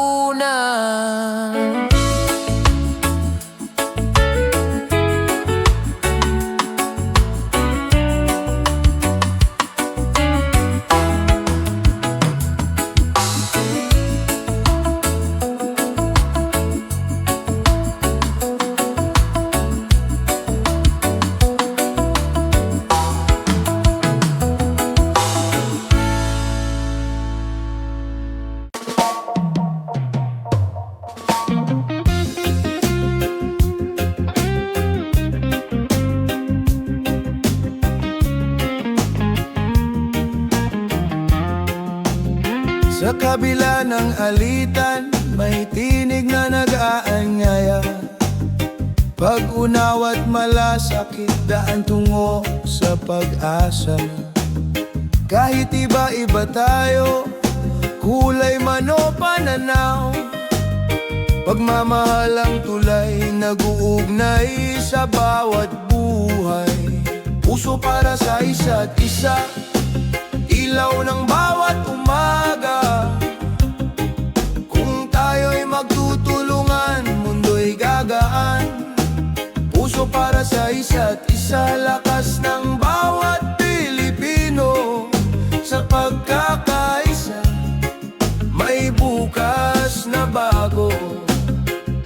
[SPEAKER 1] Sa kabila ng alitan, may tinig na nag-aanyaya. Pag-unawa't malasakit, daan tungo sa pag-asa. Kahit iba-iba tayo, kulay man o pananaw, pagmamahal ang tulay, nag-uugnay sa bawat buhay. Puso para sa isa't isa, ilaw ng bawat umaga. Kung tayo'y magtutulungan, mundo'y gagaan. Puso para sa isa't isa, lakas ng bawat Pilipino. Sa pagkakaisa, may bukas na bago.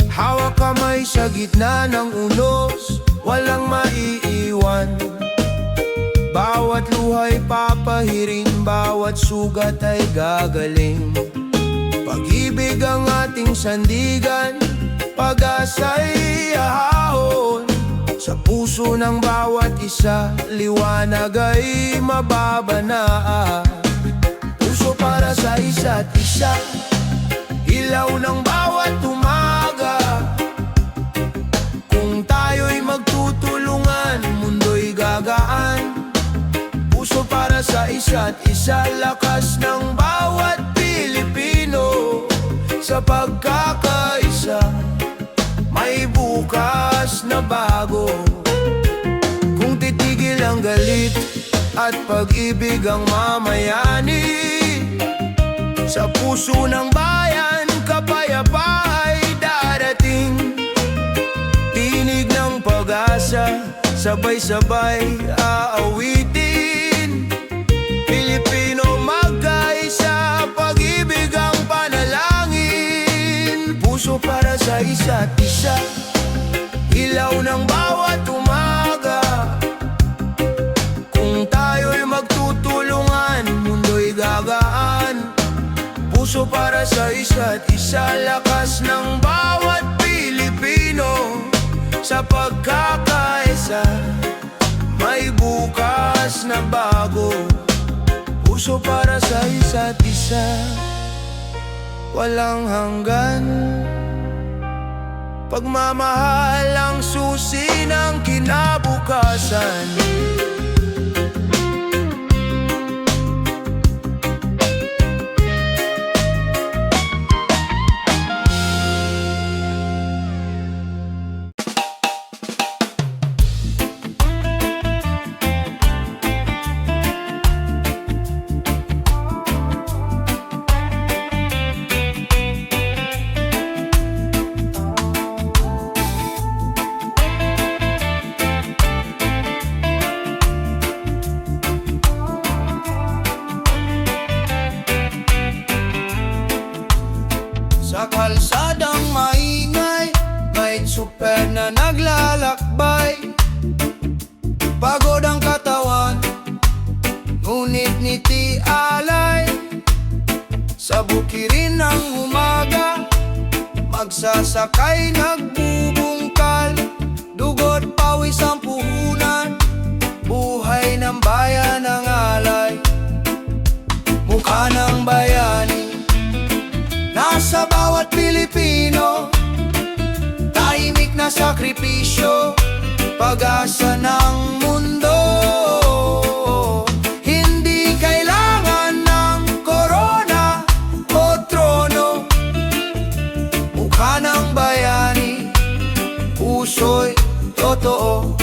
[SPEAKER 1] Hawak kamay sa gitna ng unos, walang maiiwan. Bawat luha'y papahirin, bawat sugat ay gagaling. Pag-ibig ang ating sandigan, pag-asa'y ahahon. Sa puso ng bawat isa, liwanag ay mababana. Puso para sa isa't isa, ilaw ng bawat umaga. Kung tayo'y magtutulungan, mundo'y gagaan. Puso para sa isa't isa, lakas ng bawat Pilipino. Sa pagkakaisa, may bukas na bago. Kung titigil ang galit at pag-ibig ang mamayani, sa puso ng bayan, kapayapaan ay darating. Tinig ng pag-asa, sabay-sabay aawitin. Pilipino magkaisa, pag-ibig ang panalangin. Puso para sa isa't isa, ilaw ng bawat umaga. Kung tayo'y magtutulungan, mundo'y gagaan. Puso para sa isa't isa, lakas ng bawat Pilipino. Sa pagkakaisa, may bukas na bago. Puso para sa isa't isa, walang hanggan. Pagmamahal ang susi ng kinabukasan. Sa kalsadang maingay, may super na naglalakbay. Pagod ang katawan, ngunit ngiti alay. Sa bukirin ng umaga, magsasakay nagbubungkal. Dugot pawis ang puhunan, buhay ng bayan ang alay. Mukha ng bayani, nasa sa bawat Pilipino, tahimik na sakripisyo, pag-asa ng mundo. Hindi kailangan ng korona o trono, mukha ng bayani, puso'y totoo.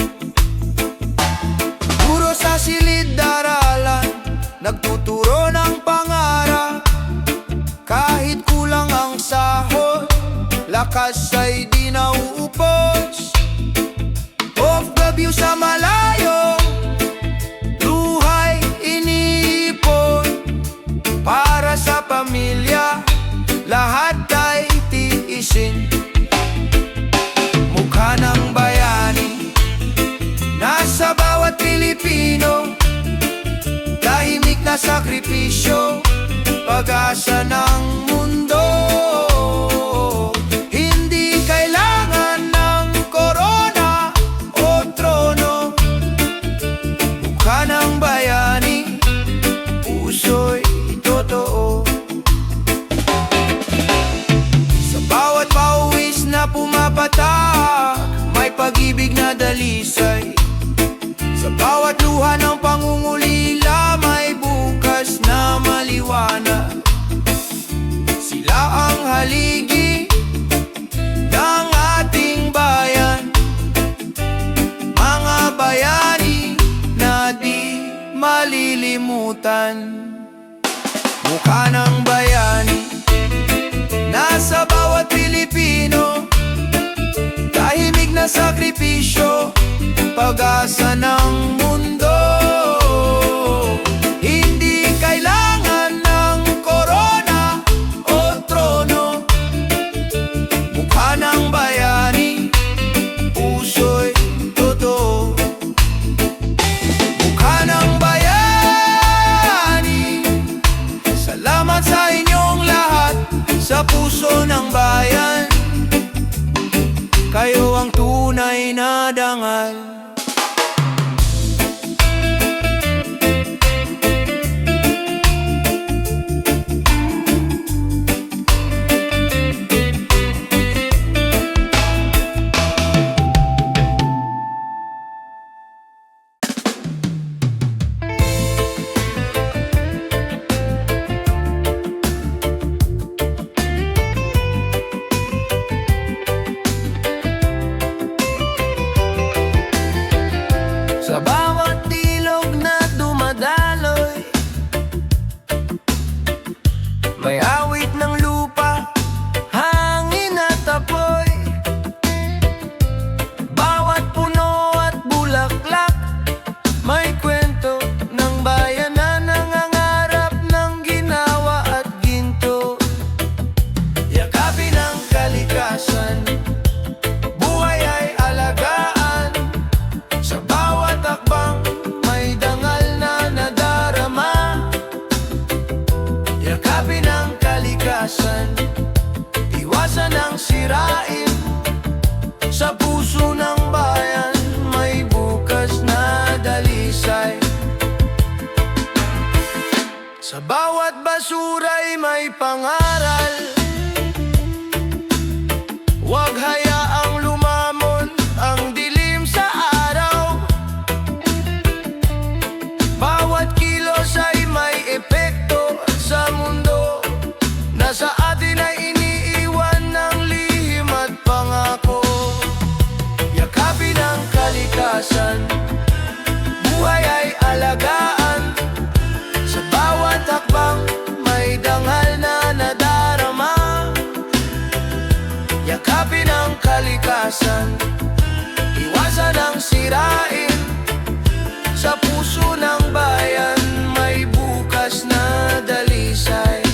[SPEAKER 1] Guro sa silid-aralan, nagtuturo ng pangarap. Kahit kulang ang sahod, lakas ay di nauupos. Off the view sa malayo, luhay iniipon. Para sa pamilya, lahat ay tiisin. Mukha ng bayani, nasa bawat Pilipino, tahimik na sakripisyo, pag-asa ng mundo. Hindi kailangan ng korona o trono, mukha ng bayani, puso'y totoo. Sa bawat pawis na pumapatak, may pag-ibig na dalisay. Sa bawat luha ng pangungulila, may bukas na maliwanag. Sila ang haligi ng ating bayan, mga bayani na di malilimutan. Mukha ng bayani, nasa bawat Pilipino, tahimik na sakripisyo, pag-asa ng mundo. Hindi kailangan ng korona o trono, mukha ng bayani, puso'y totoo. Mukha ng bayani, salamat sa inyong lahat, sa puso ng bayan. Kayo ang tunay na dangal. Sa bawat ilog na dumadaloy, may awit ng lupa, hangin at apoy. Bawat puno at bulaklak, may kwento ng bayan na nangangarap ng ginawa at ginto. Yakapin ang kalikasan, buhay ay alagaan. Sa bawat takbang, may dangal na nadarama. Yakapin ang kalikasan, iwasan ang sirain. Sa puso ng bayan, may bukas na dalisay. Sa bawat basura'y may pangaral. Huwag hayaang lumamon ang dilim sa araw. Bawat kilos ay may epekto sa mundo. Nasa atin ay iniiwan ng lihim at pangako. Yakapin ang kalikasan, buhay ay alagaan. Sa bawat hakbang, may dangal na nadarama. Yakapin ang kalikasan, iwasan ang sirain. Sa puso ng bayan, may bukas na dalisay.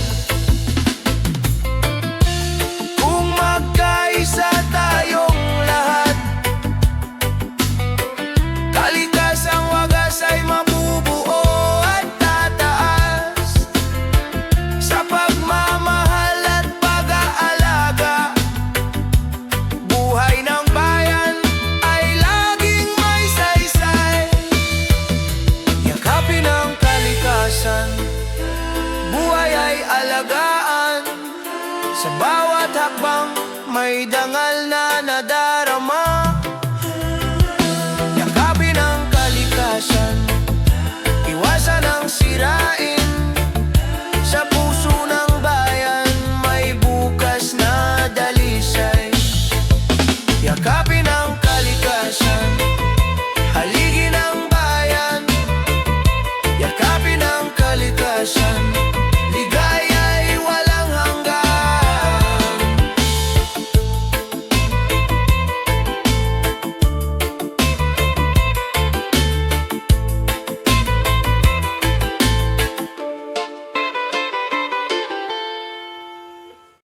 [SPEAKER 1] Kung magkaisa tayong lahat, kalikasang wagas ay mabubuo at tataas. Sa pagmamahal at pag-aalaga, buhay ng bayan ay laging may saysay. Sa bawat hakbang may dangal na nadarama. Yakapin ang kalikasan, iwasan ang sirain. Sa puso ng bayan may bukas na dalisay. Yakapin